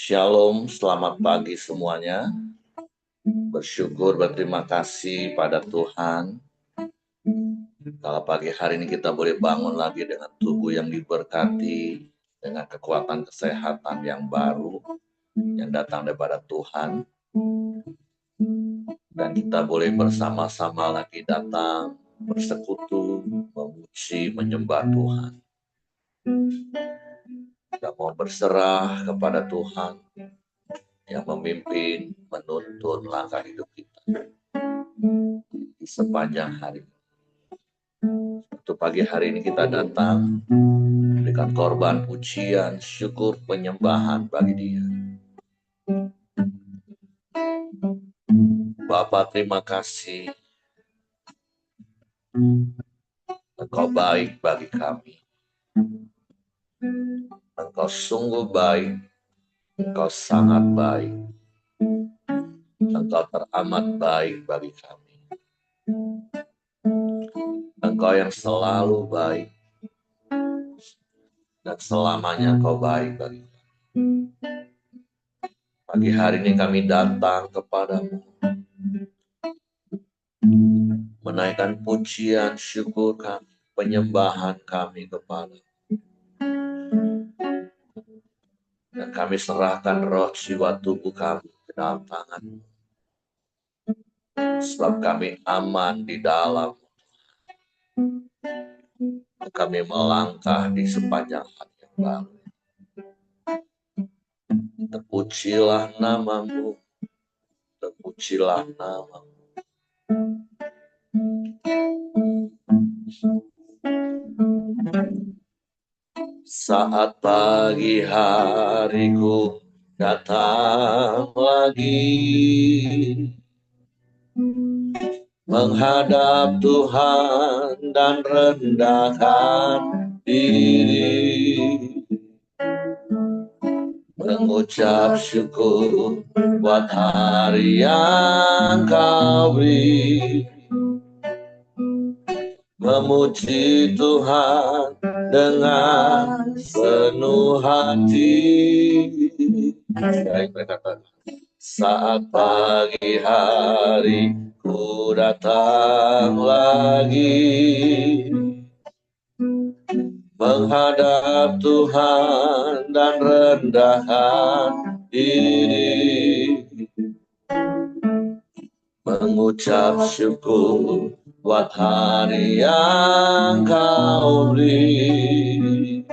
Shalom, selamat pagi semuanya. Bersyukur, berterima kasih pada Tuhan. Kalau pagi hari ini kita boleh bangun lagi dengan tubuh yang diberkati, dengan kekuatan kesehatan yang baru, yang datang daripada Tuhan. Dan kita boleh bersama-sama lagi datang, bersekutu, memuji, menyembah Tuhan. Kita mau berserah kepada Tuhan yang memimpin, menuntun langkah hidup kita di sepanjang hari. Untuk pagi hari ini kita datang dengan korban pujian, syukur, penyembahan bagi Dia. Bapa, terima kasih. Engkau baik bagi kami. Engkau sungguh baik. Engkau sangat baik. Engkau teramat baik bagi kami. Engkau yang selalu baik. Dan selamanya Engkau baik bagi kami. Pagi hari ini kami datang kepadamu, menaikkan pujian, syukur kami, penyembahan kami kepada. Dan kami serahkan roh, jiwa, tubuh kami ke dalam tangan. Sebab kami aman di dalam. Kami melangkah di sepanjang hari yang baru. Terpujilah namamu. Terpujilah namamu. Saat pagi hariku datang lagi, menghadap Tuhan dan rendahkan diri, mengucap syukur buat hari yang Kau beri, memuji Tuhan dengan penuh hati. Baik, berkata, saat pagi hari ku datang lagi, menghadap Tuhan dan rendahkan diri, mengucap syukur buat hari yang Kau beri,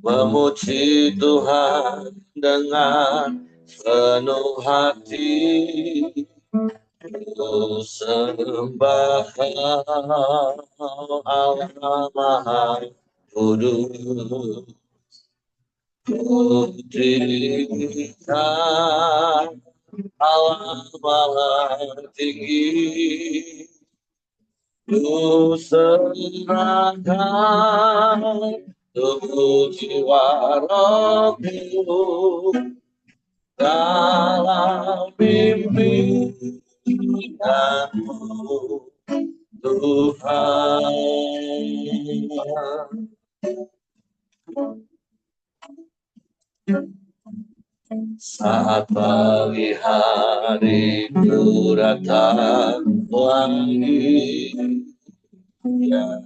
memuji Tuhan dengan penuh hati. Ku sembah Kau, Allah Maha Kudus. Ku tinggikan Allah Maha Tinggi. Ku serahkan tubuh jiwa rohku dalam pimpinan-Mu, Tuhan. Saat pagi hari ku datang lagi, ya,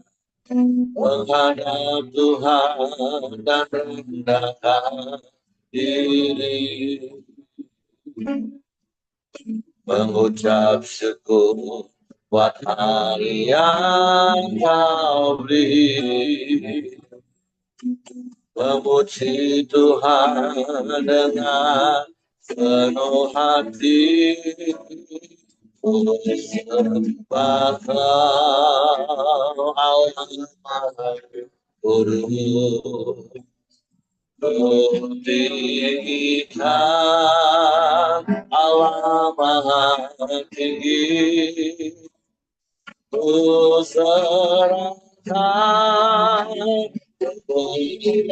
menghadap Tuhan dan rendahkan diri, mengucap syukur buat hari yang Kau beri, memuji Tuhan dengan penuh hati. Ku sembah Kau, Allah Maha Kudus. Ku tinggikan Allah Maha Tinggi. Ku serahkan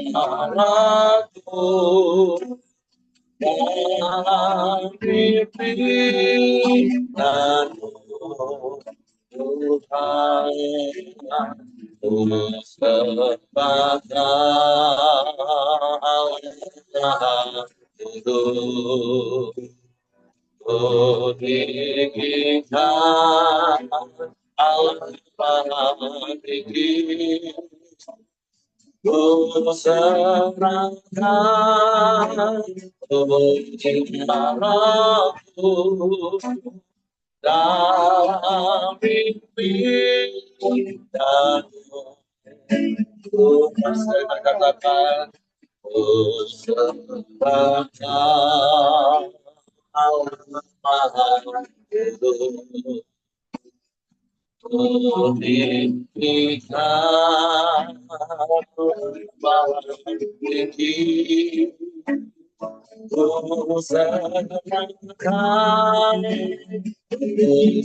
harapanku dalam pimpinan-Mu, Tuhan. Ku serahkan cintaku dalam mimpi dan ku masih katakan ku serahkan Allah itu mimpikan bahwa tinggi ku serahkan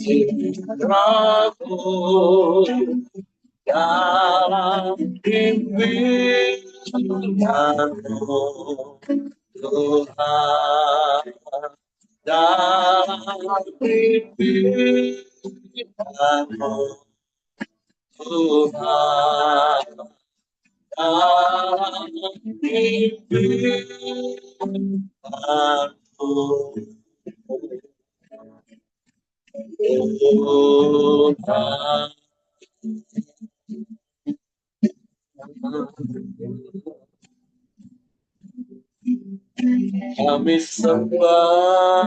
cintaku dalam impianmu Tuhan dalam impianmu Tuhan dalam impianmu Tuhan. Kami sembah,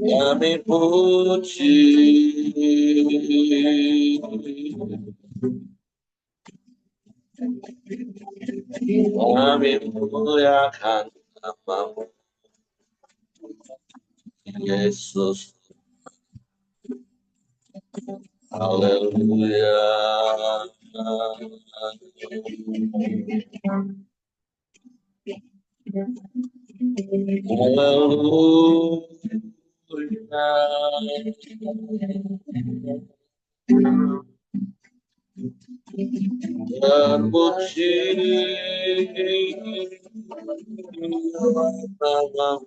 kami puji, kami muliakan namamu, Yesus. Haleluya. Terpuji namamu,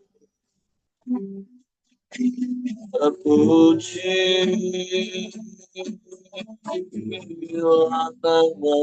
terpuji namamu.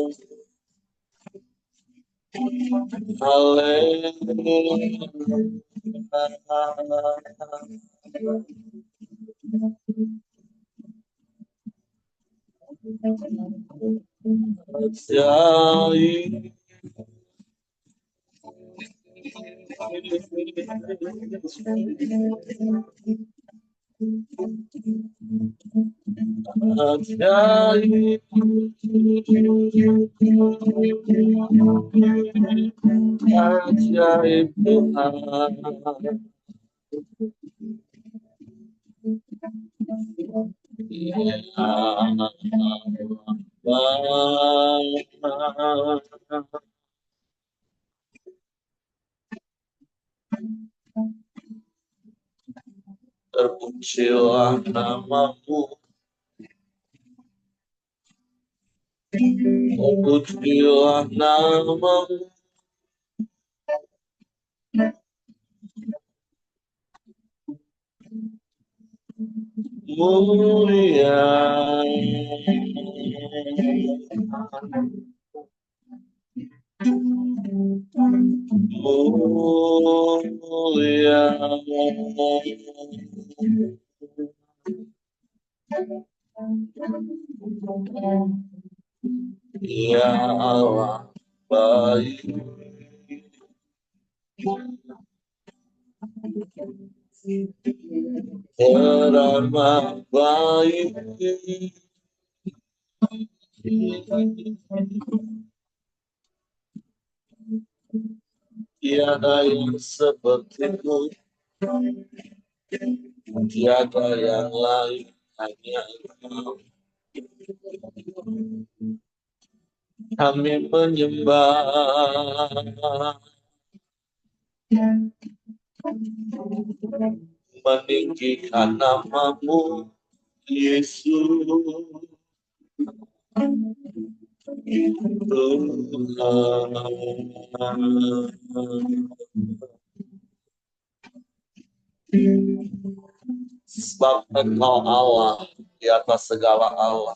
Ajaib Tuhan, terpujilah namamu, terpujilah namamu, mulia. Mulia. Ya Allah baik, teramat baik, tiada yang sepertimu, tiada yang lain, hanya Engkau. Kami menyembah, meninggikan namamu, Yesus. Tuhan, Sebab Engkau Allah di atas segala Allah.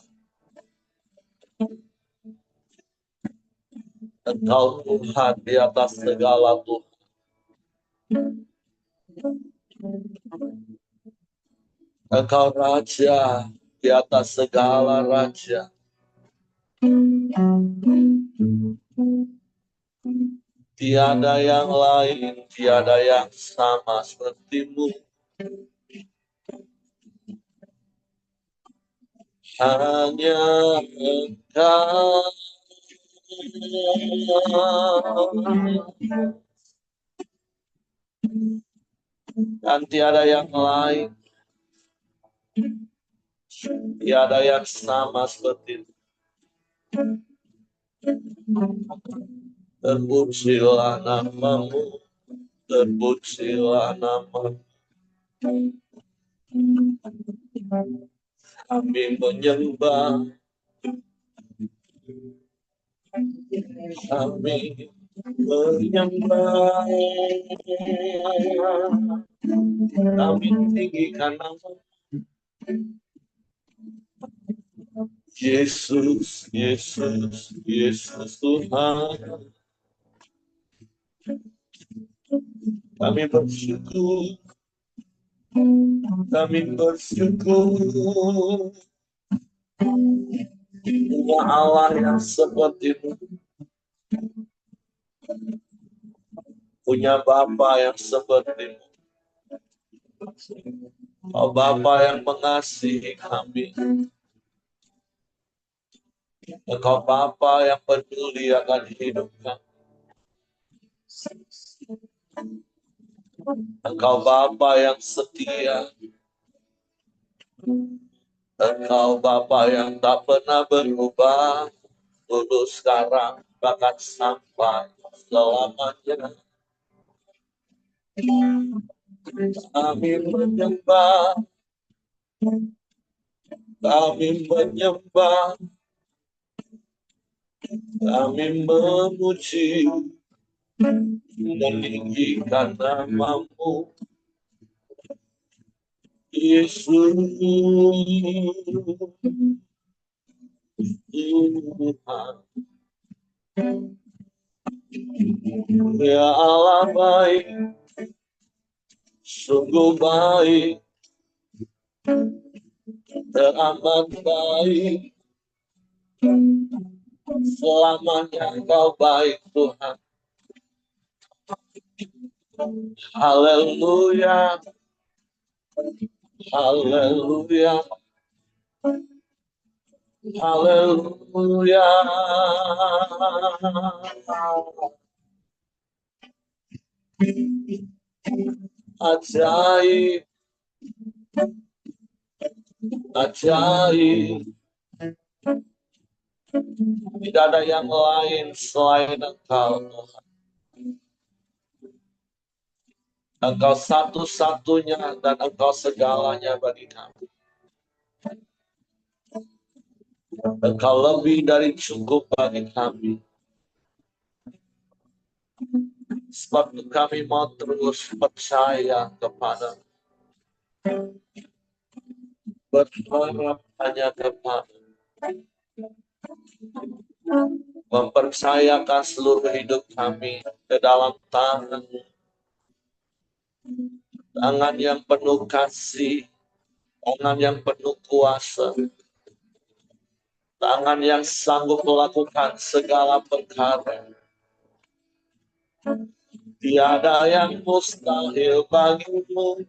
Engkau Tuhan di atas segala Tuhan. Engkau Raja di atas segala Raja. Tiada yang lain, tiada yang sama seperti-Mu. Hanya Engkau. Dan tiada yang lain, tiada yang sama seperti-Mu. Terpujilah nama-Mu, terpujilah nama-Mu. Kami menyembah, kami menyembah, kami tinggikan nama Yesus, Yesus, Yesus Tuhan. Kami bersyukur, kami bersyukur punya Allah yang seperti-Mu, punya Bapa yang seperti-Mu. Oh Bapa yang mengasihi kami, Engkau Bapa yang peduli akan hidup kami. Engkau Bapa yang setia, Engkau Bapa yang tak pernah berubah, dulu sekarang bahkan sampai selamanya. Kami menyembah, kami menyembah, kami memuji, meninggikan nama-Mu, Yesus Tuhan. Ya Allah baik, sungguh baik, teramat baik, selamanya Engkau baik Tuhan. Haleluya, haleluya, haleluya. Ajaib, ajaib. Tidak ada yang lain selain Engkau Tuhan. Engkau satu-satunya dan Engkau segalanya bagi kami. Engkau lebih dari cukup bagi kami. Sebab kami mau terus percaya kepada, berharap hanya kepada, mempercayakan seluruh hidup kami ke dalam tangan yang penuh kasih, tangan yang penuh kuasa, tangan yang sanggup melakukan segala perkara. Tiada yang mustahil bagi-Mu,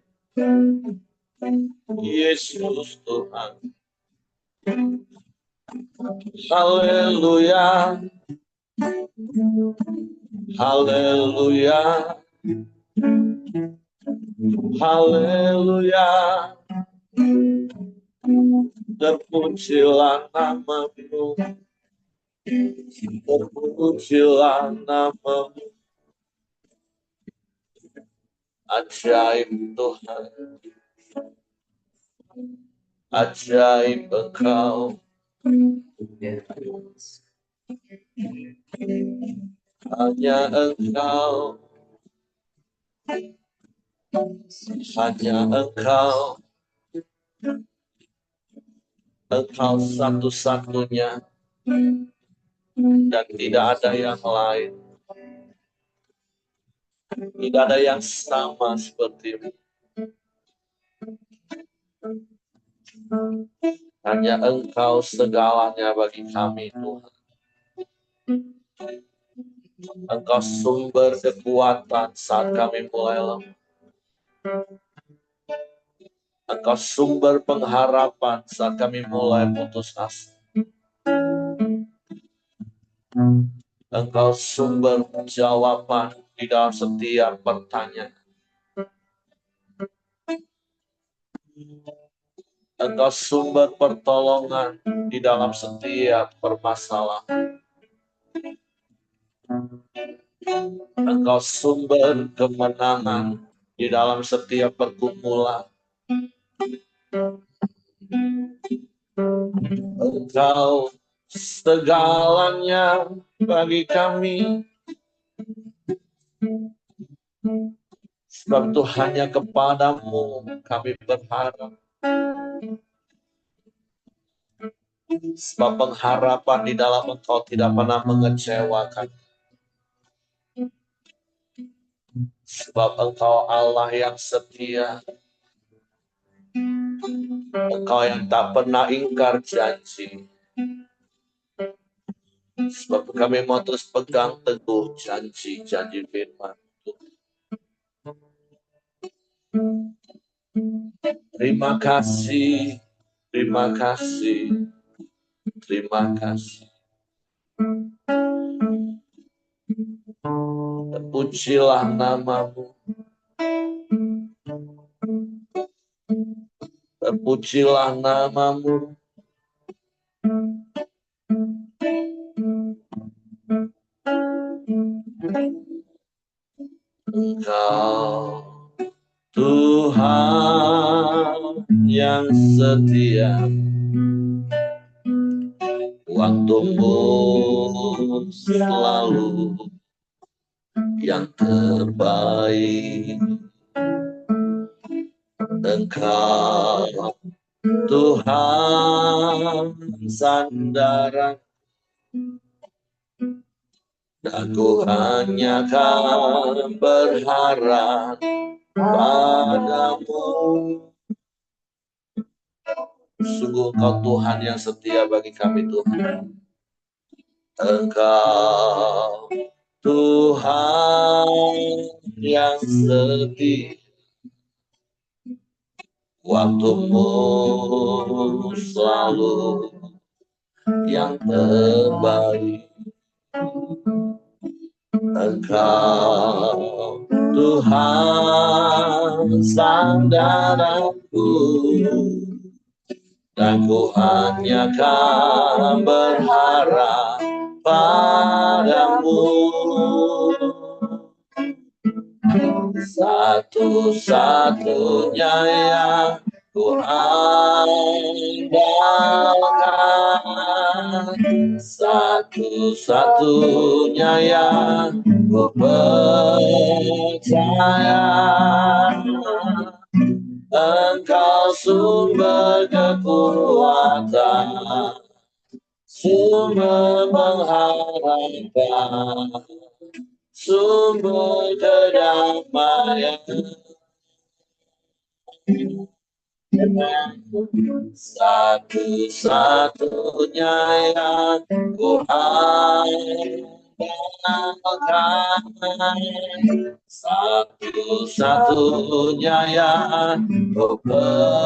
Yesus Tuhan. Haleluya, haleluya, haleluya. Terpujilah nama-Mu, terpujilah nama-Mu. Ajaib Tuhan, ajaib Engkau. Hanya Engkau, hanya Engkau, Engkau satu-satunya dan tidak ada yang lain. Tidak ada yang sama sepertimu. Hanya Engkau segalanya bagi kami, Tuhan. Engkau sumber kekuatan saat kami mulai lemah. Engkau sumber pengharapan saat kami mulai putus asa. Engkau sumber jawaban di dalam setiap pertanyaan. Engkau sumber pertolongan di dalam setiap permasalahan. Engkau sumber kemenangan di dalam setiap pergumulan. Engkau segalanya bagi kami. Sebab itu hanya kepadamu kami berharap. Sebab pengharapan di dalam Engkau tidak pernah mengecewakan. Sebab Engkau Allah yang setia. Engkau yang tak pernah ingkar janji. Sebab kami mau terus pegang teguh janji-janji firman. Terima kasih, terima kasih, terima kasih. Terpujilah namamu. Terpujilah namamu. Engkau Tuhan yang setia, waktumu selalu yang terbaik. Engkau Tuhan sandaran, aku hanya akan berharap padamu. Sungguh Engkau Tuhan yang setia bagi kami, Tuhan. Engkau Tuhan yang setia, waktumu selalu yang terbaik. Engkau Tuhan sandaranku, dan ku hanya akan berharap padamu. Satu-satunya yang ku andalkan, satu-satunya yang ku percaya. Engkau sumber kekuatan, sumber pengharapan, sumber kedamaian. Satu-satunya yang ku andalkan, satu-satunya yang ku percaya.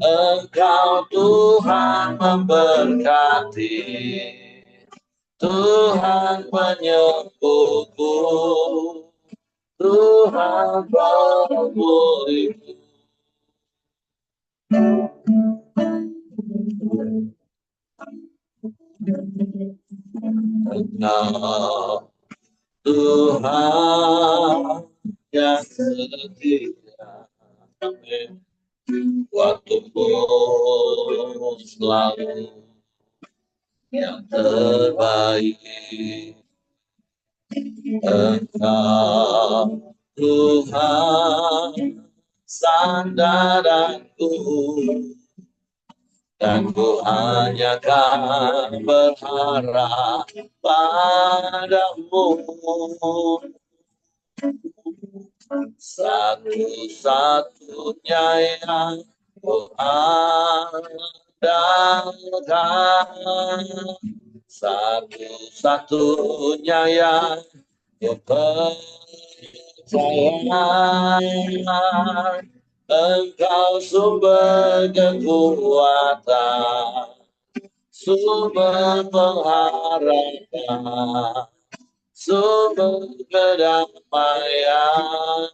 Engkau Tuhan memberkati, Tuhan penyembuhku, Tuhan pemulihku. Engkau Tuhan yang setia, waktumu selalu yang terbaik. Engkau Tuhan sandaranku, dan ku hanya kan berharap padamu. Satu-satunya yang ku andalkan, satu-satunya yang ku percaya. Engkau sumber kekuatan, sumber pengharapan, sumber kedamaian.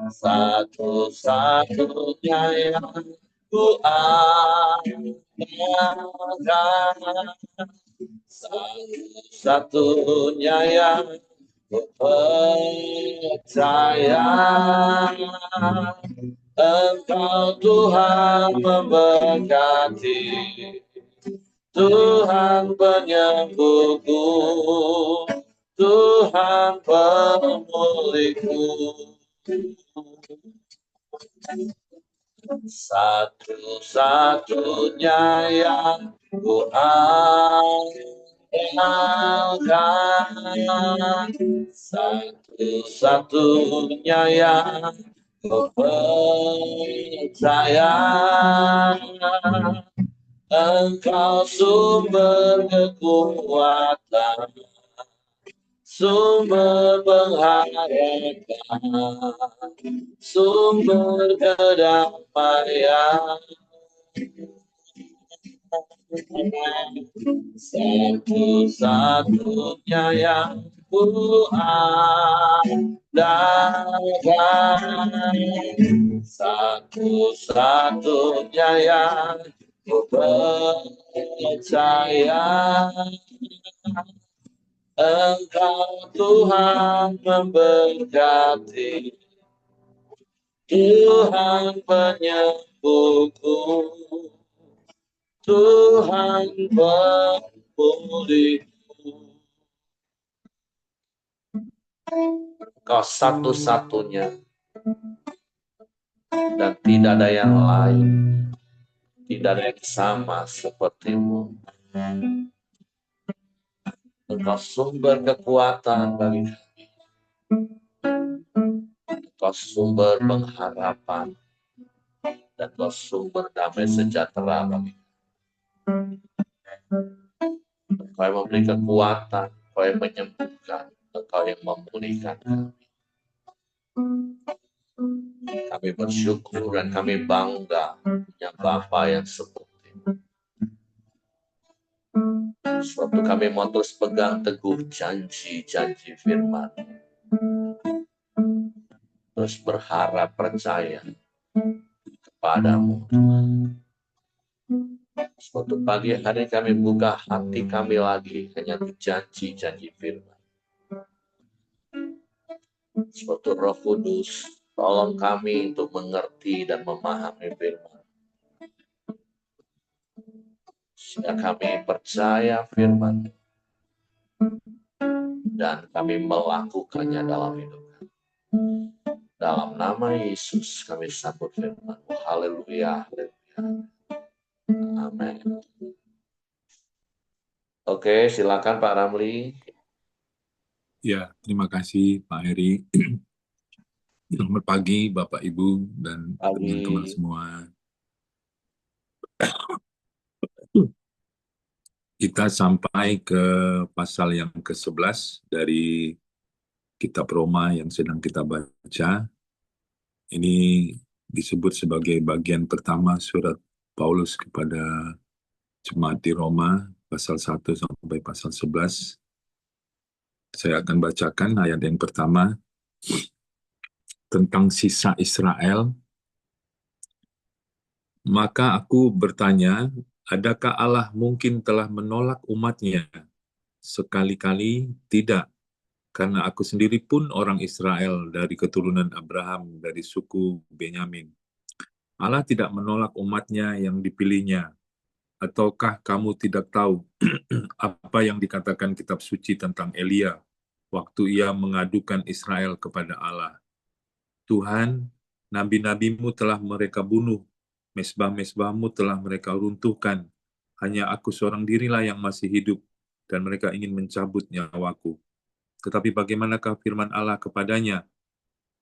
Satu-satunya yang ku andalkan, satu-satunya yang ku percaya. Engkau Tuhan memberkati, Tuhan penyembuhku, Tuhan pemulihku. Satu-satunya yang ku andalkan, satu-satunya yang ku percaya. Engkau sumber kekuatan, sumber pengharapan, sumber kedamaian. Satu-satunya yang ku andalkan, satu-satunya yang ku percaya. Engkau Tuhan memberkati, Tuhan penyembuhku, Tuhan pemulihku. Engkau satu-satunya dan tidak ada yang lain, tidak ada yang sama sepertimu. Engkau sumber kekuatan bagi kami, Engkau sumber pengharapan, dan Engkau sumber damai sejahtera bagi kami. Engkau yang memberi kekuatan, Engkau yang menyembuhkan, Engkau yang memulihkan kami. Kami bersyukur dan kami bangga punya Bapa yang seperti itu. Suatu kami mau terus pegang teguh janji-janji firman, terus berharap percaya kepadamu, Tuhan. Suatu pagi hari kami buka hati kami lagi hanya janji-janji firman. Suatu Roh Kudus, tolong kami untuk mengerti dan memahami firman, sehingga kami percaya firman dan kami melakukannya dalam hidup kami. Dalam nama Yesus kami sambut firman. Haleluya, haleluya. Amin. Oke, silakan Pak Ramli. Ya, terima kasih Pak Heri. Selamat pagi Bapak Ibu dan teman-teman semua. Kita sampai ke pasal yang ke-11 dari kitab Roma yang sedang kita baca. Ini disebut sebagai bagian pertama surat Paulus kepada jemaat di Roma, pasal 1 sampai pasal 11. Saya akan bacakan ayat yang pertama tentang sisa Israel. Maka aku bertanya, adakah Allah mungkin telah menolak umatnya? Sekali-kali tidak, karena aku sendiri pun orang Israel dari keturunan Abraham, dari suku Benyamin. Allah tidak menolak umatnya yang dipilihnya. Ataukah kamu tidak tahu apa yang dikatakan kitab suci tentang Elia, waktu ia mengadukan Israel kepada Allah. Tuhan, nabi-nabimu telah mereka bunuh, mesbah-mesbahmu telah mereka runtuhkan. Hanya aku seorang dirilah yang masih hidup, dan mereka ingin mencabut nyawaku. Tetapi bagaimanakah firman Allah kepadanya?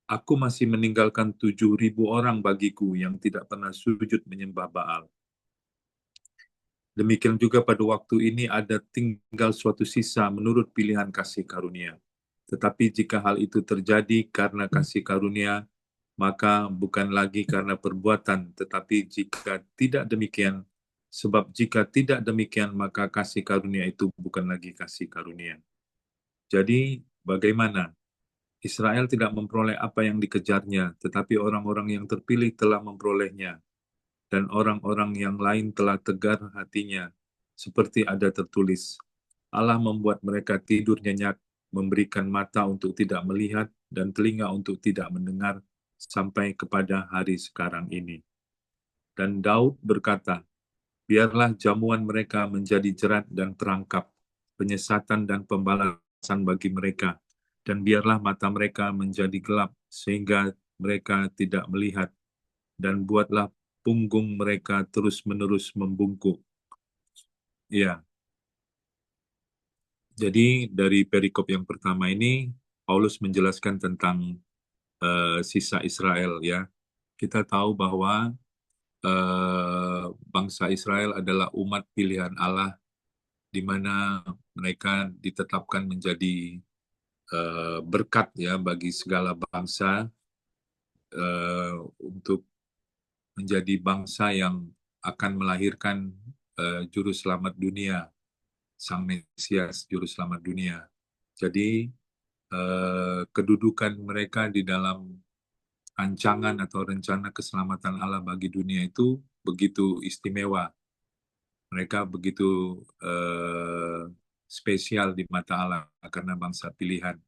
Aku masih meninggalkan 7.000 orang bagiku yang tidak pernah sujud menyembah Baal. Demikian juga pada waktu ini ada tinggal suatu sisa menurut pilihan kasih karunia. Tetapi jika hal itu terjadi karena kasih karunia, maka bukan lagi karena perbuatan, tetapi jika tidak demikian, sebab jika tidak demikian, maka kasih karunia itu bukan lagi kasih karunia. Jadi, bagaimana? Israel tidak memperoleh apa yang dikejarnya, tetapi orang-orang yang terpilih telah memperolehnya, dan orang-orang yang lain telah tegar hatinya, seperti ada tertulis. Allah membuat mereka tidur nyenyak, memberikan mata untuk tidak melihat, dan telinga untuk tidak mendengar, sampai kepada hari sekarang ini. Dan Daud berkata, biarlah jamuan mereka menjadi jerat dan perangkap, penyesatan dan pembalasan bagi mereka, dan biarlah mata mereka menjadi gelap, sehingga mereka tidak melihat, dan buatlah punggung mereka terus-menerus membungkuk. Ya, jadi dari perikop yang pertama ini, Paulus menjelaskan tentang sisa Israel, ya. Kita tahu bahwa bangsa Israel adalah umat pilihan Allah, di mana mereka ditetapkan menjadi berkat, ya, bagi segala bangsa, untuk menjadi bangsa yang akan melahirkan juru selamat dunia, Sang Mesias, juru selamat dunia. Jadi kedudukan mereka di dalam rancangan atau rencana keselamatan Allah bagi dunia itu begitu istimewa. Mereka begitu spesial di mata Allah karena bangsa pilihan.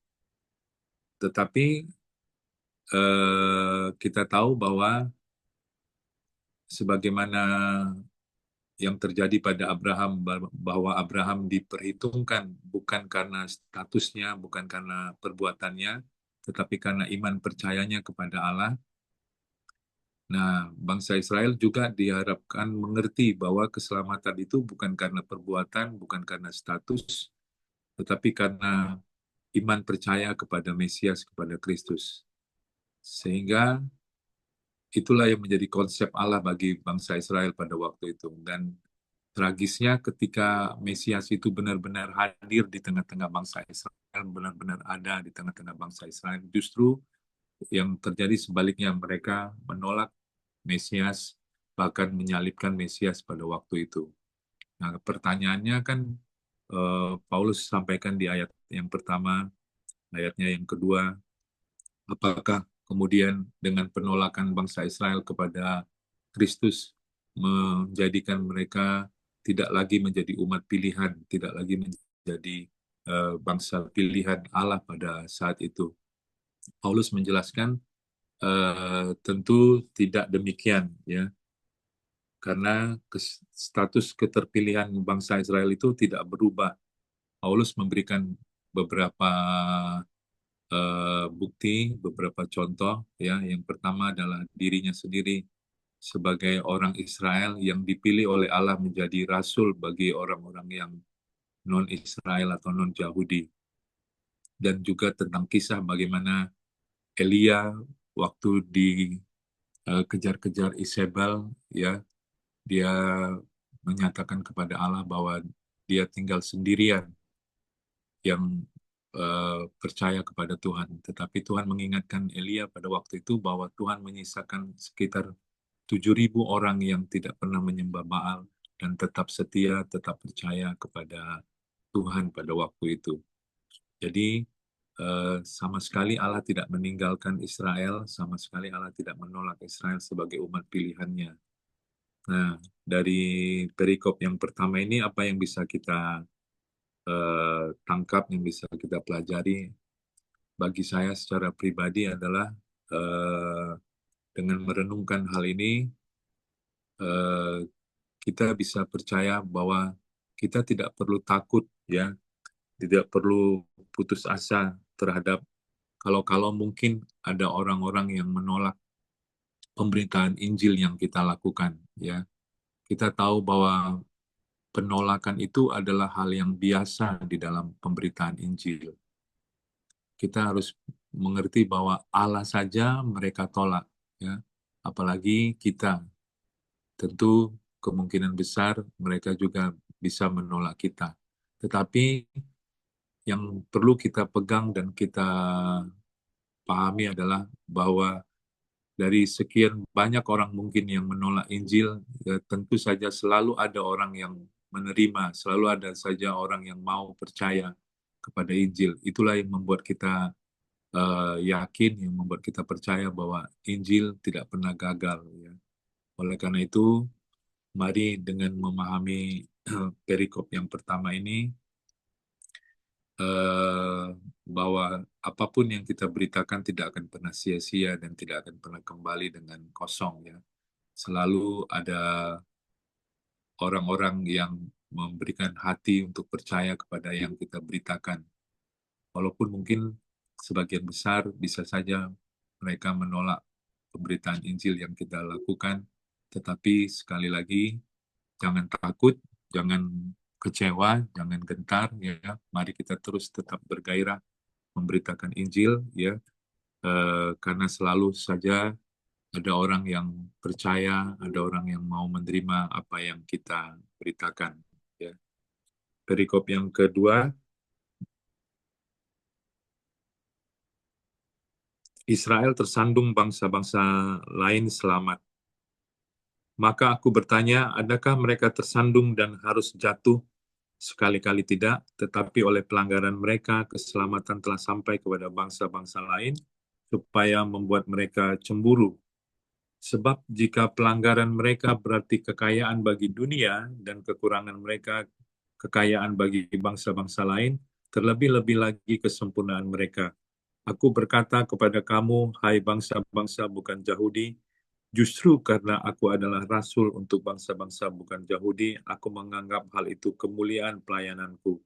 Tetapi kita tahu bahwa sebagaimana yang terjadi pada Abraham, bahwa Abraham diperhitungkan bukan karena statusnya, bukan karena perbuatannya, tetapi karena iman percayanya kepada Allah. Nah, bangsa Israel juga diharapkan mengerti bahwa keselamatan itu bukan karena perbuatan, bukan karena status, tetapi karena iman percaya kepada Mesias, kepada Kristus. Sehingga itulah yang menjadi konsep Allah bagi bangsa Israel pada waktu itu. Dan tragisnya ketika Mesias itu benar-benar hadir di tengah-tengah bangsa Israel, benar-benar ada di tengah-tengah bangsa Israel, justru yang terjadi sebaliknya, mereka menolak Mesias, bahkan menyalibkan Mesias pada waktu itu. Nah, pertanyaannya kan Paulus sampaikan di ayat yang pertama, ayatnya yang kedua, apakah kemudian dengan penolakan bangsa Israel kepada Kristus menjadikan mereka tidak lagi menjadi umat pilihan, tidak lagi menjadi bangsa pilihan Allah pada saat itu. Paulus menjelaskan tentu tidak demikian, ya, karena status keterpilihan bangsa Israel itu tidak berubah. Paulus memberikan beberapa bukti, beberapa contoh, ya. Yang pertama adalah dirinya sendiri sebagai orang Israel yang dipilih oleh Allah menjadi rasul bagi orang-orang yang non-Israel atau non-Yahudi. Dan juga tentang kisah bagaimana Elia waktu dikejar-kejar Isabel, ya, dia menyatakan kepada Allah bahwa dia tinggal sendirian yang percaya kepada Tuhan. Tetapi Tuhan mengingatkan Elia pada waktu itu bahwa Tuhan menyisakan sekitar 7.000 orang yang tidak pernah menyembah Baal dan tetap setia, tetap percaya kepada Tuhan pada waktu itu. Jadi sama sekali Allah tidak meninggalkan Israel, sama sekali Allah tidak menolak Israel sebagai umat pilihannya. Nah, dari perikop yang pertama ini apa yang bisa kita tangkap, yang bisa kita pelajari? Bagi saya secara pribadi adalah dengan merenungkan hal ini, kita bisa percaya bahwa kita tidak perlu takut, ya, tidak perlu putus asa terhadap kalau mungkin ada orang-orang yang menolak pemberitaan Injil yang kita lakukan, ya. Kita tahu bahwa penolakan itu adalah hal yang biasa di dalam pemberitaan Injil. Kita harus mengerti bahwa Allah saja mereka tolak, ya. Apalagi kita. Tentu kemungkinan besar mereka juga bisa menolak kita. Tetapi yang perlu kita pegang dan kita pahami adalah bahwa dari sekian banyak orang mungkin yang menolak Injil, ya tentu saja selalu ada orang yang menerima, selalu ada saja orang yang mau percaya kepada Injil. Itulah yang membuat kita yakin, yang membuat kita percaya bahwa Injil tidak pernah gagal. Ya. Oleh karena itu, mari dengan memahami perikop yang pertama ini, bahwa apapun yang kita beritakan tidak akan pernah sia-sia dan tidak akan pernah kembali dengan kosong, ya. Selalu ada orang-orang yang memberikan hati untuk percaya kepada yang kita beritakan. Walaupun mungkin sebagian besar bisa saja mereka menolak pemberitaan Injil yang kita lakukan, tetapi sekali lagi jangan takut, jangan kecewa, jangan gentar, ya. Mari kita terus tetap bergairah memberitakan Injil, ya. Karena selalu saja ada orang yang percaya, ada orang yang mau menerima apa yang kita beritakan, ya. Perikop yang kedua, Israel tersandung bangsa-bangsa lain selamat. Maka aku bertanya, adakah mereka tersandung dan harus jatuh? Sekali-kali tidak, tetapi oleh pelanggaran mereka, keselamatan telah sampai kepada bangsa-bangsa lain, supaya membuat mereka cemburu. Sebab jika pelanggaran mereka berarti kekayaan bagi dunia, dan kekurangan mereka kekayaan bagi bangsa-bangsa lain, terlebih-lebih lagi kesempurnaan mereka. Aku berkata kepada kamu, hai bangsa-bangsa bukan Yahudi, justru karena aku adalah rasul untuk bangsa-bangsa bukan Yahudi, aku menganggap hal itu kemuliaan pelayananku.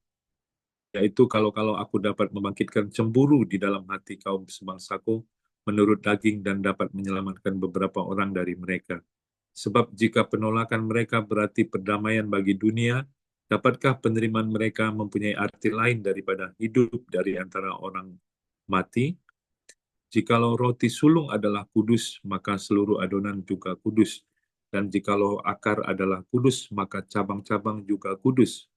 Yaitu kalau aku dapat membangkitkan cemburu di dalam hati kaum sebangsaku, menurut daging dan dapat menyelamatkan beberapa orang dari mereka. Sebab jika penolakan mereka berarti perdamaian bagi dunia, dapatkah penerimaan mereka mempunyai arti lain daripada hidup dari antara orang mati? Jikalau roti sulung adalah kudus, maka seluruh adonan juga kudus. Dan jikalau akar adalah kudus, maka cabang-cabang juga kudus.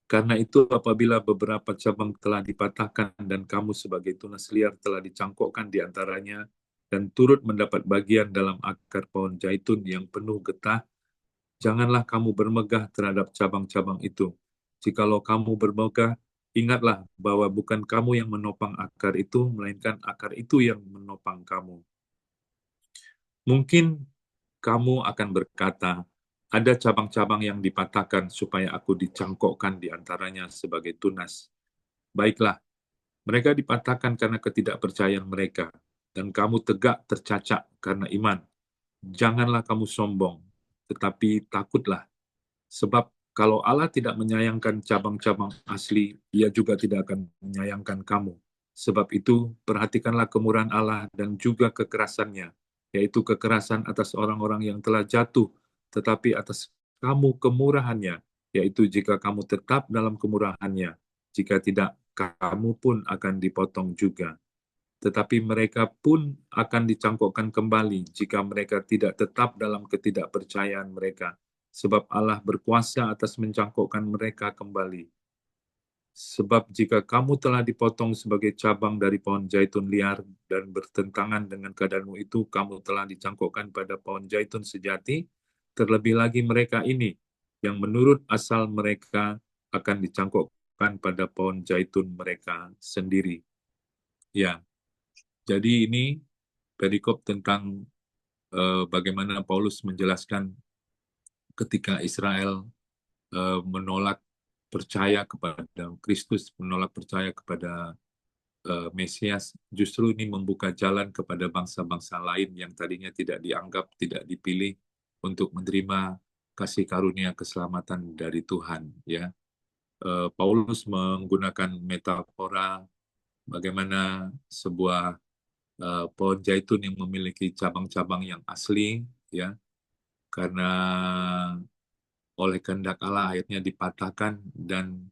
Karena itu apabila beberapa cabang telah dipatahkan dan kamu sebagai tunas liar telah dicangkokkan di antaranya dan turut mendapat bagian dalam akar pohon zaitun yang penuh getah, janganlah kamu bermegah terhadap cabang-cabang itu. Jikalau kamu bermegah, ingatlah bahwa bukan kamu yang menopang akar itu, melainkan akar itu yang menopang kamu. Mungkin kamu akan berkata, ada cabang-cabang yang dipatahkan supaya aku dicangkokkan di antaranya sebagai tunas. Baiklah, mereka dipatahkan karena ketidakpercayaan mereka, dan kamu tegak tercacak karena iman. Janganlah kamu sombong, tetapi takutlah. Sebab kalau Allah tidak menyayangkan cabang-cabang asli, Ia juga tidak akan menyayangkan kamu. Sebab itu, perhatikanlah kemurahan Allah dan juga kekerasannya, yaitu kekerasan atas orang-orang yang telah jatuh, tetapi atas kamu kemurahannya, yaitu jika kamu tetap dalam kemurahannya. Jika tidak, kamu pun akan dipotong juga. Tetapi mereka pun akan dicangkokkan kembali jika mereka tidak tetap dalam ketidakpercayaan mereka. Sebab Allah berkuasa atas mencangkokkan mereka kembali. Sebab jika kamu telah dipotong sebagai cabang dari pohon zaitun liar dan bertentangan dengan keadaanmu itu, kamu telah dicangkokkan pada pohon zaitun sejati, terlebih lagi mereka ini, yang menurut asal mereka akan dicangkokkan pada pohon zaitun mereka sendiri. Ya, jadi ini perikop tentang bagaimana Paulus menjelaskan ketika Israel menolak percaya kepada Kristus, menolak percaya kepada Mesias, justru ini membuka jalan kepada bangsa-bangsa lain yang tadinya tidak dianggap, tidak dipilih untuk menerima kasih karunia keselamatan dari Tuhan, ya. Paulus menggunakan metafora bagaimana sebuah pohon zaitun yang memiliki cabang-cabang yang asli, ya, karena oleh kehendak Allah akhirnya dipatahkan dan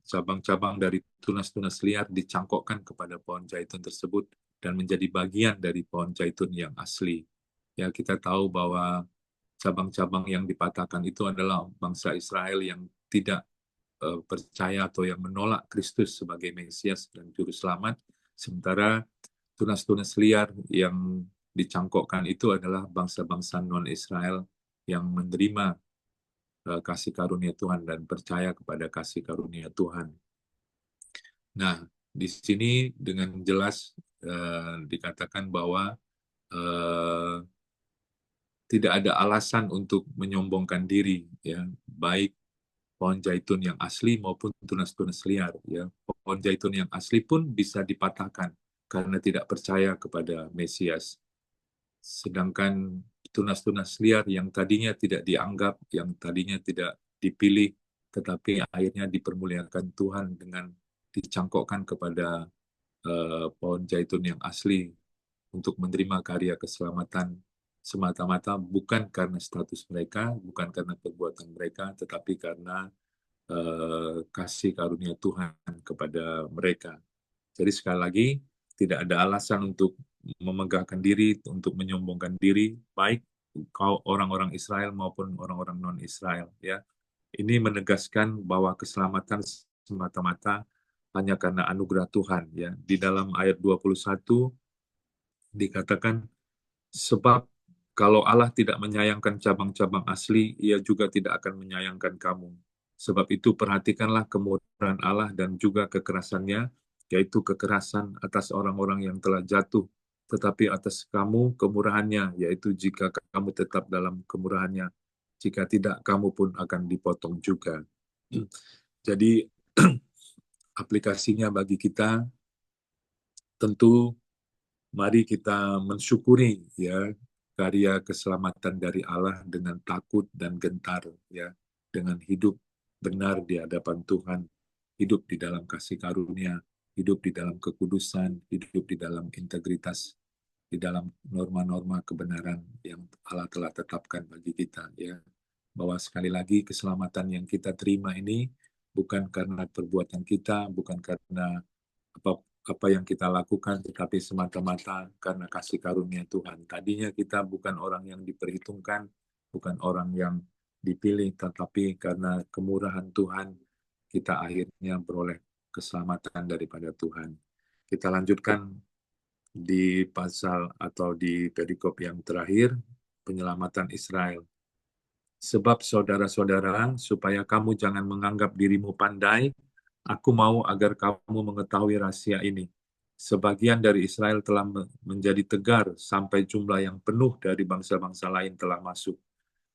cabang-cabang dari tunas-tunas liar dicangkokkan kepada pohon zaitun tersebut dan menjadi bagian dari pohon zaitun yang asli. Ya, kita tahu bahwa cabang-cabang yang dipatahkan itu adalah bangsa Israel yang tidak percaya atau yang menolak Kristus sebagai Mesias dan Juru Selamat, sementara tunas-tunas liar yang dicangkokkan itu adalah bangsa-bangsa non-Israel yang menerima kasih karunia Tuhan dan percaya kepada kasih karunia Tuhan. Nah, di sini dengan jelas dikatakan bahwa tidak ada alasan untuk menyombongkan diri, ya, baik pohon zaitun yang asli maupun tunas-tunas liar, ya. Pohon zaitun yang asli pun bisa dipatahkan karena tidak percaya kepada Mesias. Sedangkan tunas-tunas liar yang tadinya tidak dianggap, yang tadinya tidak dipilih, tetapi akhirnya dipermuliakan Tuhan dengan dicangkokkan kepada pohon zaitun yang asli untuk menerima karya keselamatan semata-mata bukan karena status mereka, bukan karena perbuatan mereka, tetapi karena kasih karunia Tuhan kepada mereka. Jadi sekali lagi, tidak ada alasan untuk memegahkan diri, untuk menyombongkan diri, baik orang-orang Israel maupun orang-orang non-Israel. Ya, ini menegaskan bahwa keselamatan semata-mata hanya karena anugerah Tuhan. Ya, di dalam ayat 21 dikatakan, sebab kalau Allah tidak menyayangkan cabang-cabang asli, Ia juga tidak akan menyayangkan kamu. Sebab itu perhatikanlah kemurahan Allah dan juga kekerasannya, yaitu kekerasan atas orang-orang yang telah jatuh, tetapi atas kamu kemurahannya, yaitu jika kamu tetap dalam kemurahannya, jika tidak kamu pun akan dipotong juga. Jadi aplikasinya bagi kita tentu mari kita mensyukuri, ya, karya keselamatan dari Allah dengan takut dan gentar, ya, dengan hidup benar di hadapan Tuhan, hidup di dalam kasih karunia, hidup di dalam kekudusan, hidup di dalam integritas, di dalam norma-norma kebenaran yang Allah telah tetapkan bagi kita, ya. Bahwa sekali lagi keselamatan yang kita terima ini bukan karena perbuatan kita, bukan karena apa apa yang kita lakukan, tetapi semata-mata karena kasih karunia Tuhan. Tadinya kita bukan orang yang diperhitungkan, bukan orang yang dipilih, tetapi karena kemurahan Tuhan, kita akhirnya beroleh keselamatan daripada Tuhan. Kita lanjutkan di pasal atau di perikop yang terakhir, penyelamatan Israel. Sebab saudara-saudara, supaya kamu jangan menganggap dirimu pandai, aku mau agar kamu mengetahui rahasia ini. Sebagian dari Israel telah menjadi tegar sampai jumlah yang penuh dari bangsa-bangsa lain telah masuk.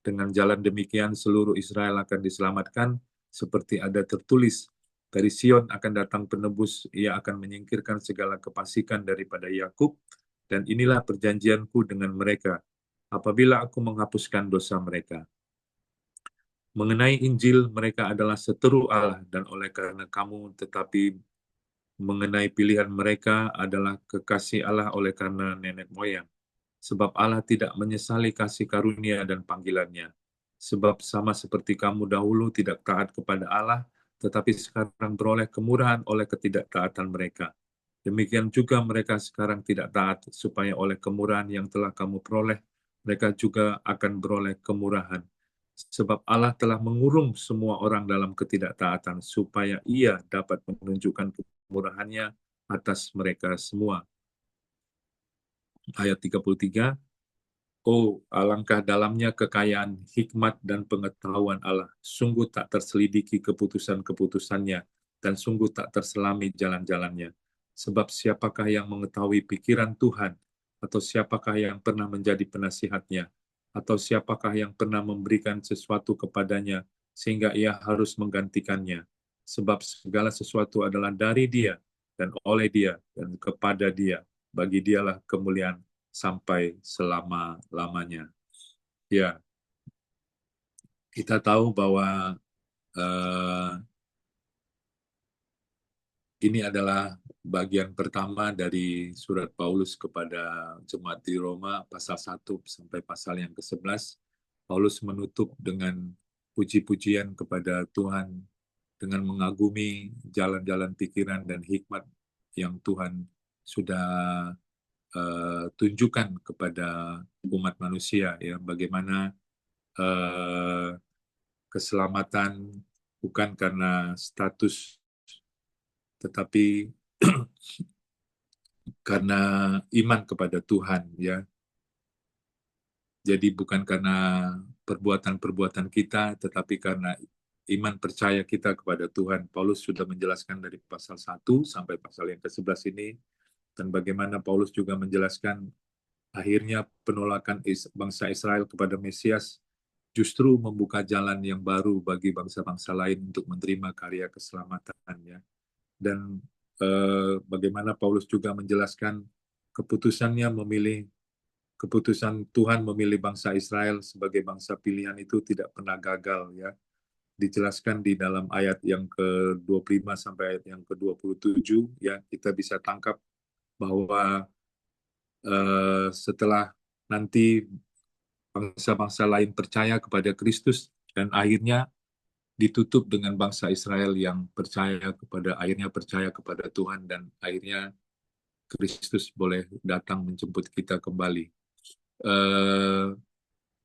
Dengan jalan demikian seluruh Israel akan diselamatkan, seperti ada tertulis, dari Sion akan datang penebus, ia akan menyingkirkan segala kefasikan daripada Yakub, dan inilah perjanjianku dengan mereka, apabila aku menghapuskan dosa mereka. Mengenai Injil, mereka adalah seteru Allah, dan oleh karena kamu, tetapi mengenai pilihan mereka adalah kekasih Allah oleh karena nenek moyang. Sebab Allah tidak menyesali kasih karunia dan panggilannya. Sebab sama seperti kamu dahulu tidak taat kepada Allah, tetapi sekarang beroleh kemurahan oleh ketidaktaatan mereka. Demikian juga mereka sekarang tidak taat, supaya oleh kemurahan yang telah kamu peroleh, mereka juga akan beroleh kemurahan. Sebab Allah telah mengurung semua orang dalam ketidaktaatan, supaya ia dapat menunjukkan kemurahannya atas mereka semua. Ayat 33, oh, alangkah dalamnya kekayaan hikmat dan pengetahuan Allah. Sungguh tak terselidiki keputusan-keputusannya, dan sungguh tak terselami jalan-jalannya. Sebab siapakah yang mengetahui pikiran Tuhan, atau siapakah yang pernah menjadi penasihatnya, atau siapakah yang pernah memberikan sesuatu kepadanya, sehingga ia harus menggantikannya. Sebab segala sesuatu adalah dari Dia, dan oleh Dia, dan kepada Dia. Bagi Dialah kemuliaan sampai selama-lamanya. Ya, kita tahu bahwa ini adalah bagian pertama dari surat Paulus kepada jemaat di Roma, pasal 1 sampai pasal yang ke-11. Paulus menutup dengan puji-pujian kepada Tuhan, dengan mengagumi jalan-jalan pikiran dan hikmat yang Tuhan sudah tunjukkan kepada umat manusia, ya, bagaimana eh, keselamatan bukan karena status, tetapi karena iman kepada Tuhan, ya. Jadi bukan karena perbuatan-perbuatan kita, tetapi karena iman percaya kita kepada Tuhan. Paulus sudah menjelaskan dari pasal 1 sampai pasal yang ke-11 ini, dan bagaimana Paulus juga menjelaskan akhirnya penolakan bangsa Israel kepada Mesias justru membuka jalan yang baru bagi bangsa-bangsa lain untuk menerima karya keselamatan, ya. Dan bagaimana Paulus juga menjelaskan keputusannya memilih keputusan Tuhan memilih bangsa Israel sebagai bangsa pilihan itu tidak pernah gagal, ya. Dijelaskan di dalam ayat yang ke-25 sampai ayat yang ke-27, ya, kita bisa tangkap bahwa setelah nanti bangsa-bangsa lain percaya kepada Kristus dan akhirnya ditutup dengan bangsa Israel yang akhirnya percaya kepada Tuhan, dan akhirnya Kristus boleh datang menjemput kita kembali. Eh,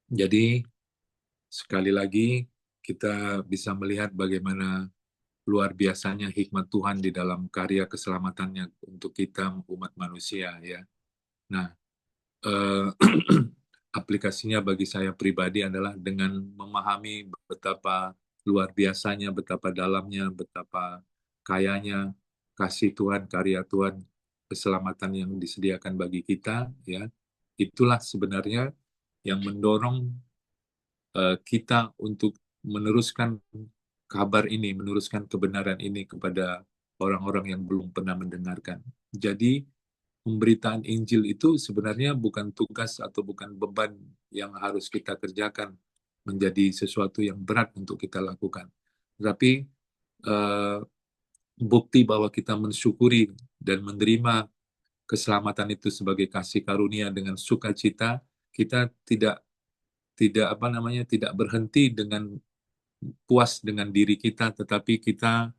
jadi sekali lagi kita bisa melihat bagaimana luar biasanya hikmat Tuhan di dalam karya keselamatannya untuk kita umat manusia, ya. Nah, eh, aplikasinya bagi saya pribadi adalah dengan memahami betapa luar biasanya, betapa dalamnya, betapa kayanya kasih Tuhan, karya Tuhan, keselamatan yang disediakan bagi kita, ya. Itulah sebenarnya yang mendorong kita untuk meneruskan kabar ini, meneruskan kebenaran ini kepada orang-orang yang belum pernah mendengarkan. Jadi, pemberitaan Injil itu sebenarnya bukan tugas atau bukan beban yang harus kita kerjakan menjadi sesuatu yang berat untuk kita lakukan. Tetapi eh, bukti bahwa kita mensyukuri dan menerima keselamatan itu sebagai kasih karunia dengan sukacita, kita tidak berhenti dengan puas dengan diri kita, tetapi kita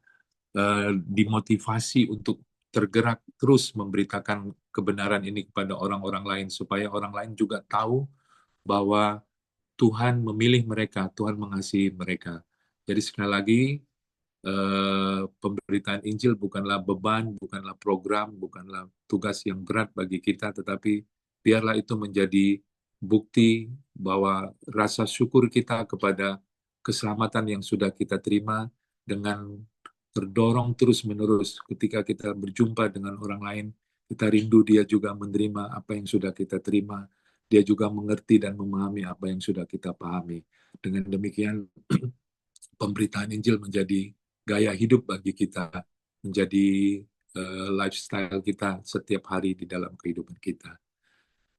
dimotivasi untuk tergerak terus memberitakan kebenaran ini kepada orang-orang lain, supaya orang lain juga tahu bahwa Tuhan memilih mereka, Tuhan mengasihi mereka. Jadi sekali lagi, pemberitaan Injil bukanlah beban, bukanlah program, bukanlah tugas yang berat bagi kita, tetapi biarlah itu menjadi bukti bahwa rasa syukur kita kepada keselamatan yang sudah kita terima, dengan terdorong terus-menerus ketika kita berjumpa dengan orang lain, kita rindu dia juga menerima apa yang sudah kita terima, dia juga mengerti dan memahami apa yang sudah kita pahami. Dengan demikian, pemberitaan Injil menjadi gaya hidup bagi kita, menjadi lifestyle kita setiap hari di dalam kehidupan kita.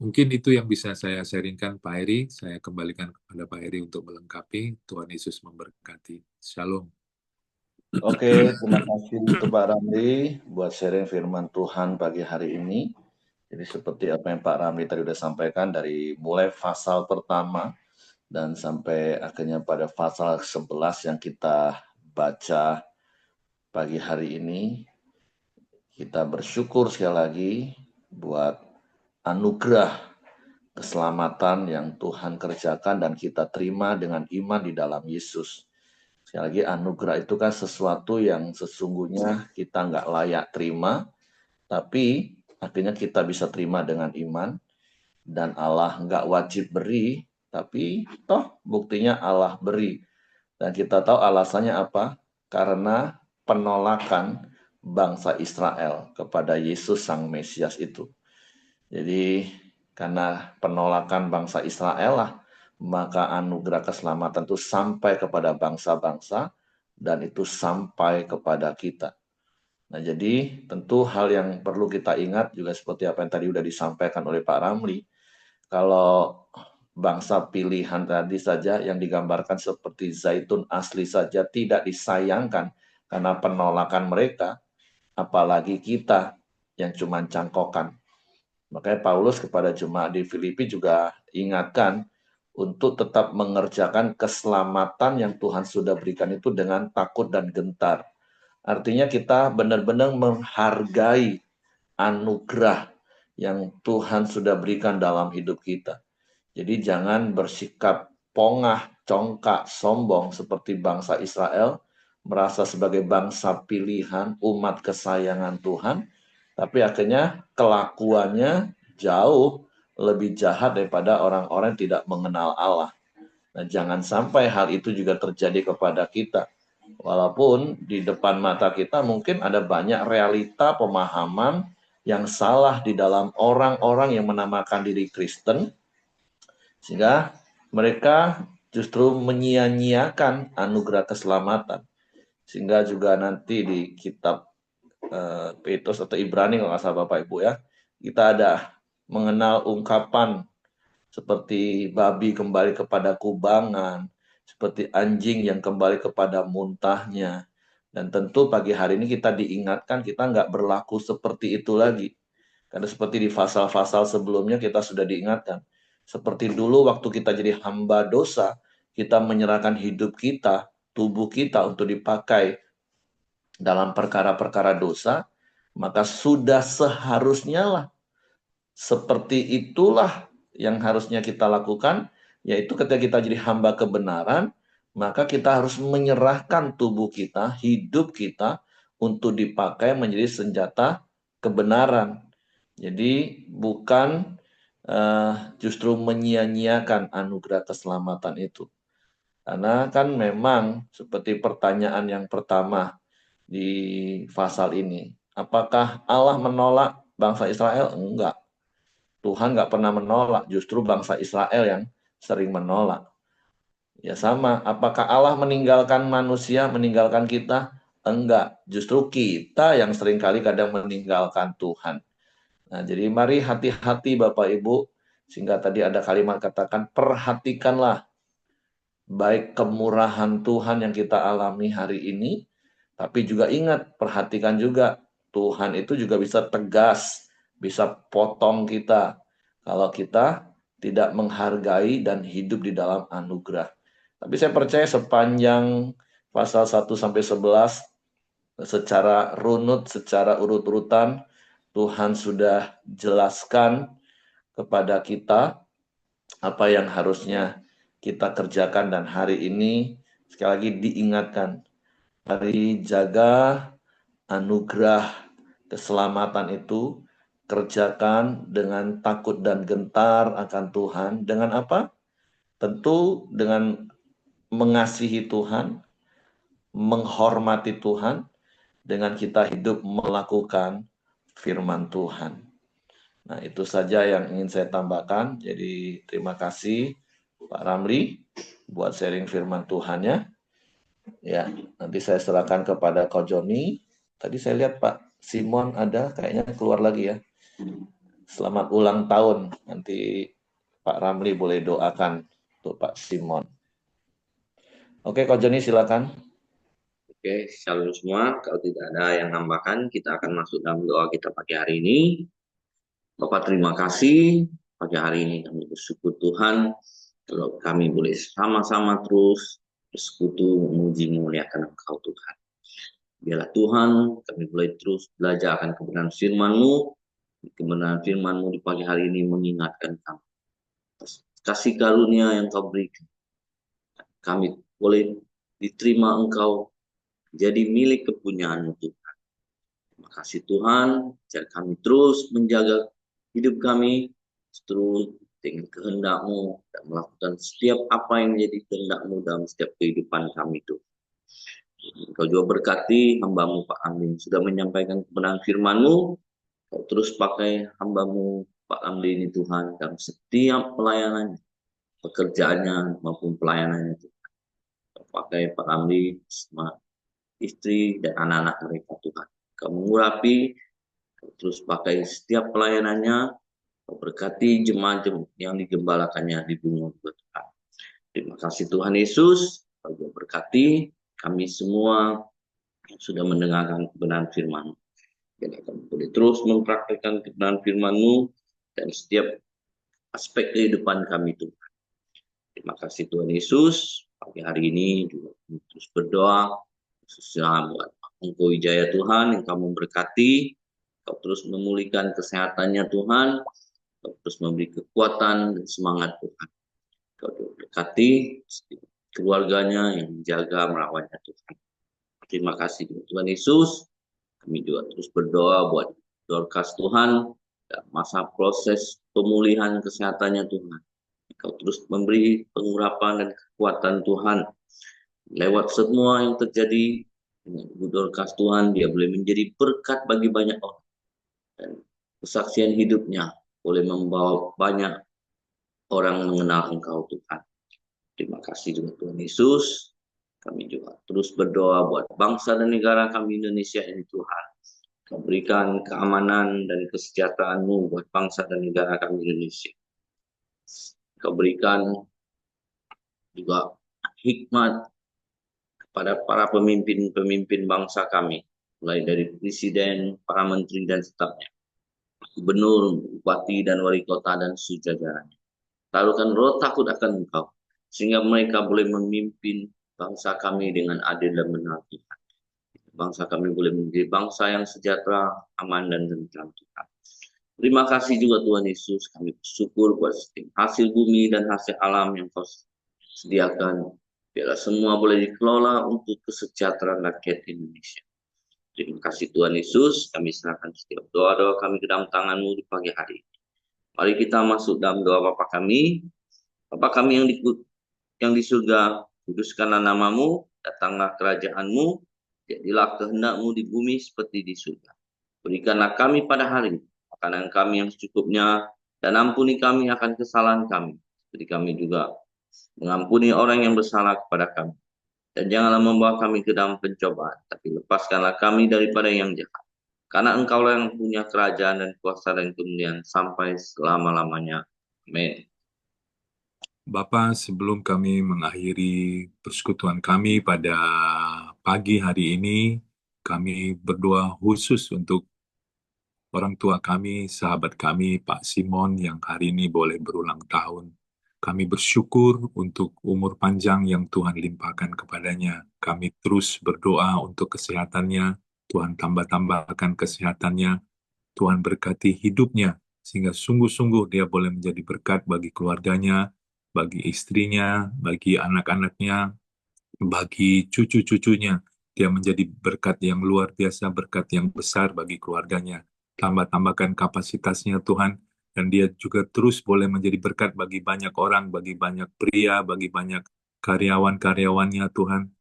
Mungkin itu yang bisa saya sharingkan, Pak Heri. Saya kembalikan kepada Pak Heri untuk melengkapi. Tuhan Yesus memberkati. Shalom. Oke, terima kasih untuk Pak Ramli buat sharing firman Tuhan pagi hari ini. Jadi seperti apa yang Pak Ramli tadi sudah sampaikan, dari mulai pasal pertama dan sampai akhirnya pada pasal 11 yang kita baca pagi hari ini, kita bersyukur sekali lagi buat anugerah keselamatan yang Tuhan kerjakan dan kita terima dengan iman di dalam Yesus. Sekali lagi, anugerah itu kan sesuatu yang sesungguhnya kita nggak layak terima, tapi akhirnya kita bisa terima dengan iman, dan Allah nggak wajib beri, tapi toh buktinya Allah beri. Dan kita tahu alasannya apa? Karena penolakan bangsa Israel kepada Yesus Sang Mesias itu. Jadi karena penolakan bangsa Israel lah, maka anugerah keselamatan itu sampai kepada bangsa-bangsa dan itu sampai kepada kita. Nah, jadi tentu hal yang perlu kita ingat juga seperti apa yang tadi sudah disampaikan oleh Pak Ramli, kalau bangsa pilihan tadi saja yang digambarkan seperti zaitun asli saja tidak disayangkan karena penolakan mereka, apalagi kita yang cuma cangkokan. Makanya Paulus kepada jemaat di Filipi juga ingatkan untuk tetap mengerjakan keselamatan yang Tuhan sudah berikan itu dengan takut dan gentar. Artinya kita benar-benar menghargai anugerah yang Tuhan sudah berikan dalam hidup kita. Jadi jangan bersikap pongah, congkak, sombong seperti bangsa Israel, merasa sebagai bangsa pilihan, umat kesayangan Tuhan, tapi akhirnya kelakuannya jauh lebih jahat daripada orang-orang yang tidak mengenal Allah. Nah, jangan sampai hal itu juga terjadi kepada kita. Walaupun di depan mata kita mungkin ada banyak realita pemahaman yang salah di dalam orang-orang yang menamakan diri Kristen, sehingga mereka justru menyia-nyiakan anugerah keselamatan. Sehingga juga nanti di kitab Petrus atau Ibrani kalau nggak salah Bapak Ibu ya, kita ada mengenal ungkapan seperti babi kembali kepada kubangan, seperti anjing yang kembali kepada muntahnya. Dan tentu pagi hari ini kita diingatkan kita nggak berlaku seperti itu lagi. Karena seperti di pasal-pasal sebelumnya kita sudah diingatkan. Seperti dulu waktu kita jadi hamba dosa, kita menyerahkan hidup kita, tubuh kita untuk dipakai dalam perkara-perkara dosa, maka sudah seharusnya lah seperti itulah yang harusnya kita lakukan, yaitu ketika kita jadi hamba kebenaran, maka kita harus menyerahkan tubuh kita, hidup kita untuk dipakai menjadi senjata kebenaran. Jadi bukan justru menyia-nyiakan anugerah keselamatan itu. Karena kan memang seperti pertanyaan yang pertama di pasal ini, apakah Allah menolak bangsa Israel? Enggak. Tuhan nggak pernah menolak, justru bangsa Israel yang sering menolak. Ya sama, apakah Allah meninggalkan manusia, meninggalkan kita? Enggak, justru kita yang seringkali kadang meninggalkan Tuhan. Nah, jadi mari hati-hati Bapak Ibu, sehingga tadi ada kalimat katakan, perhatikanlah baik kemurahan Tuhan yang kita alami hari ini, tapi juga ingat, perhatikan juga, Tuhan itu juga bisa tegas, bisa potong kita, kalau kita tidak menghargai dan hidup di dalam anugerah. Tapi saya percaya sepanjang pasal 1-11 secara runut, secara urut-urutan, Tuhan sudah jelaskan kepada kita apa yang harusnya kita kerjakan, dan hari ini sekali lagi diingatkan, mari jaga anugerah keselamatan itu, kerjakan dengan takut dan gentar akan Tuhan. Dengan apa? Tentu dengan mengasihi Tuhan, menghormati Tuhan, dengan kita hidup melakukan firman Tuhan. Nah, itu saja yang ingin saya tambahkan. Jadi, terima kasih Pak Ramli buat sharing firman Tuhannya. Ya, nanti saya serahkan kepada Ko Joni. Tadi saya lihat Pak Simon ada, kayaknya keluar lagi ya. Selamat ulang tahun. Nanti Pak Ramli boleh doakan untuk Pak Simon. Oke, Ko Joni silakan. Oke, shalom semua. Kalau tidak ada yang nambahkan, kita akan masuk dalam doa kita pagi hari ini. Bapak terima kasih pagi hari ini kami bersyukur Tuhan kalau kami boleh sama-sama terus bersekutu memuji memuliakan Engkau Tuhan. Biarlah Tuhan kami boleh terus belajar akan kebenaran firman-Mu. Kebenaran firman-Mu di pagi hari ini mengingatkan kami. Kasih karunia yang Kau berikan. Kami boleh diterima Engkau jadi milik kepunyaan-Mu Tuhan. Terima kasih Tuhan, biar kami terus menjaga hidup kami terus dengan kehendak-Mu dan melakukan setiap apa yang menjadi kehendak-Mu dalam setiap kehidupan kami itu. Kau juga berkati hamba-Mu Pak Amin sudah menyampaikan kebenaran firman-Mu. Kau terus pakai hamba-Mu Pak Amdi ini Tuhan dalam setiap pelayanannya, pekerjaannya maupun pelayanannya Tuhan. Kau pakai Pak Amdi sama istri dan anak-anak mereka Tuhan. Kau mengurapi, kau terus pakai setiap pelayanannya, kau berkati jemaat yang digembalakannya di bumi Tuhan. Terima kasih Tuhan Yesus, kau juga berkati kami semua yang sudah mendengarkan kebenaran firman. Biar kami boleh terus mempraktikkan kebenaran firman-Mu dan setiap aspek kehidupan kami Tuhan. Terima kasih Tuhan Yesus. Pagi hari ini juga kami terus berdoa khususnya buat Engkau Wijaya Tuhan yang Kamu berkati. Kau terus memulihkan kesehatannya Tuhan. Kau terus memberi kekuatan dan semangat Tuhan. Kau berkati keluarganya yang menjaga merawatnya Tuhan. Terima kasih Tuhan Yesus. Kami juga terus berdoa buat Dorcas Tuhan. Masa proses pemulihan kesehatannya Tuhan. Kau terus memberi pengurapan dan kekuatan Tuhan. Lewat semua yang terjadi dengan Ibu Dorcas Tuhan, dia boleh menjadi berkat bagi banyak orang. Dan kesaksian hidupnya boleh membawa banyak orang mengenal Engkau Tuhan. Terima kasih juga Tuhan Yesus. Kami juga terus berdoa buat bangsa dan negara kami Indonesia ini Tuhan. Kau berikan keamanan dan kesejahteraan-Mu buat bangsa dan negara kami Indonesia. Kau berikan juga hikmat kepada para pemimpin-pemimpin bangsa kami, mulai dari presiden, para menteri dan stafnya, gubernur, bupati dan wali kota dan sejajarannya. Taruhkan roh takut akan Engkau, sehingga mereka boleh memimpin bangsa kami dengan adil dan benar Tuhan. Bangsa kami boleh menjadi bangsa yang sejahtera, aman dan tentram Tuhan. Terima kasih juga Tuhan Yesus, kami bersyukur buat setiap hasil bumi dan hasil alam yang Kau sediakan. Biarlah semua boleh dikelola untuk kesejahteraan rakyat Indonesia. Terima kasih Tuhan Yesus, kami serahkan setiap doa-doa kami ke dalam tangan-Mu di pagi hari ini. Mari kita masuk dalam doa Bapa kami. Bapa kami yang di surga, kuduskanlah nama-Mu, datanglah kerajaan-Mu, jadilah kehendak-Mu di bumi seperti di surga. Berikanlah kami pada hari ini makanan kami yang secukupnya, dan ampuni kami akan kesalahan kami, seperti kami juga mengampuni orang yang bersalah kepada kami. Dan janganlah membawa kami ke dalam pencobaan, tapi lepaskanlah kami daripada yang jahat. Karena Engkaulah yang punya kerajaan dan kuasa dan kemuliaan sampai selama-lamanya. Amin. Bapa, sebelum kami mengakhiri persekutuan kami pada pagi hari ini, kami berdoa khusus untuk orang tua kami, sahabat kami, Pak Simon yang hari ini boleh berulang tahun. Kami bersyukur untuk umur panjang yang Tuhan limpahkan kepadanya. Kami terus berdoa untuk kesehatannya, Tuhan tambah-tambahkan kesehatannya, Tuhan berkati hidupnya, sehingga sungguh-sungguh dia boleh menjadi berkat bagi keluarganya, bagi istrinya, bagi anak-anaknya, bagi cucu-cucunya. Dia menjadi berkat yang luar biasa, berkat yang besar bagi keluarganya. Tambah-tambahkan kapasitasnya Tuhan, dan dia juga terus boleh menjadi berkat bagi banyak orang, bagi banyak pria, bagi banyak karyawan-karyawannya Tuhan.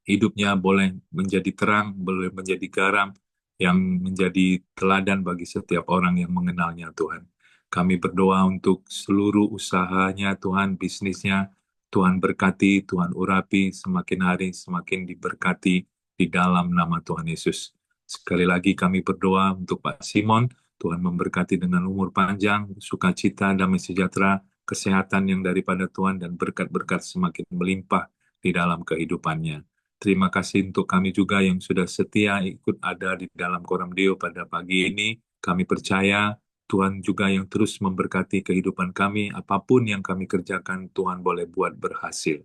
Hidupnya boleh menjadi terang, boleh menjadi garam, yang menjadi teladan bagi setiap orang yang mengenalnya Tuhan. Kami berdoa untuk seluruh usahanya Tuhan, bisnisnya, Tuhan berkati, Tuhan urapi, semakin hari semakin diberkati di dalam nama Tuhan Yesus. Sekali lagi kami berdoa untuk Pak Simon, Tuhan memberkati dengan umur panjang, sukacita, damai sejahtera, kesehatan yang daripada Tuhan, dan berkat-berkat semakin melimpah di dalam kehidupannya. Terima kasih untuk kami juga yang sudah setia ikut ada di dalam Koram Deo pada pagi ini. Kami percaya Tuhan juga yang terus memberkati kehidupan kami. Apapun yang kami kerjakan, Tuhan boleh buat berhasil.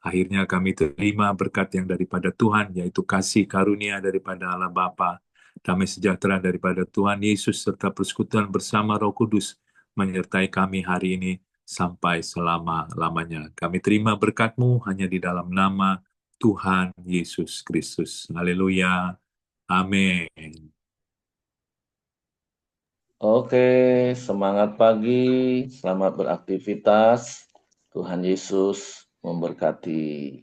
Akhirnya kami terima berkat yang daripada Tuhan, yaitu kasih karunia daripada Allah Bapa, damai sejahtera daripada Tuhan Yesus, serta persekutuan bersama Roh Kudus menyertai kami hari ini sampai selama-lamanya. Kami terima berkat-Mu hanya di dalam nama Tuhan Yesus Kristus. Haleluya. Amin. Oke, semangat pagi, selamat beraktivitas. Tuhan Yesus memberkati.